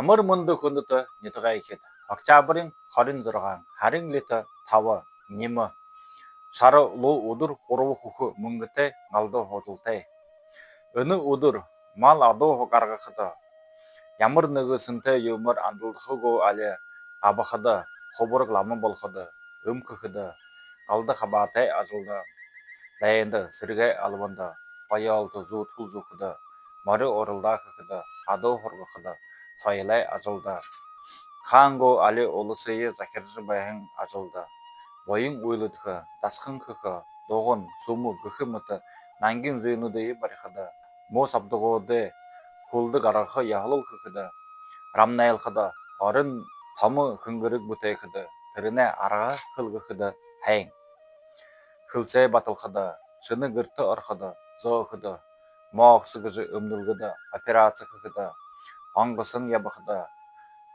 Амар мөндөг хүндэт нэтгээ ихэд октябрын 26 харын лит 5 нэм сар луу өдөр 3 хөх мөнгөтэй галдуу худалтай. Өнөө өдөр мал адуу гаргахад ямар нэгэнсэнтэй юмар андуулахгүйали абахад хубург ламан болоход өмхөхд алда хабаатай ажуулда дайнд сэргээ албанда баяалт зүүтгэл зүхд мари оралдаахд адуу хоргохд саялай ажуулда хаанго али улсые захирж байхын ажуулда боин уйлдах дасханхх дугун сүм гөхмөт нангийн зээнүүдээ барихад мос авдгооде хулдаг аргах яхлуулхд рамнайлхад орон том хөнгөрөг бүтээхэд тэрнэ арга хөлгөхд хайн хөлсэй баталхад шыны гэртэ орход зоохд моокс гэж өмнөлгөд операцияхд онгосон ябахд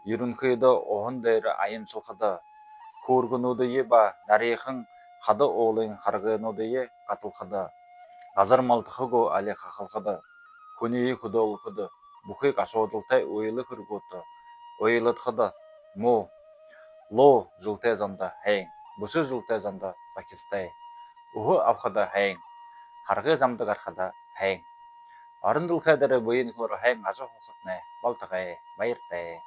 ерөнхийдөө ухан дээр аянчлахад хөөргөнүүдээ ба нарийнхан хада уулын харгынуудээ гаталхад газар малтахгөө али хахалхад хүний хөдөөлөхд бүхийг асуудалтай уйлах хөргөт уйлатхад мо лоо жылтэй замда хайн бүсэ жылтэй замда сахистай өхө авхада хайн харгы замда гарахада хайн орындулхайдэр буйн хөр хайн ажих хохотнэ болтгай баяртай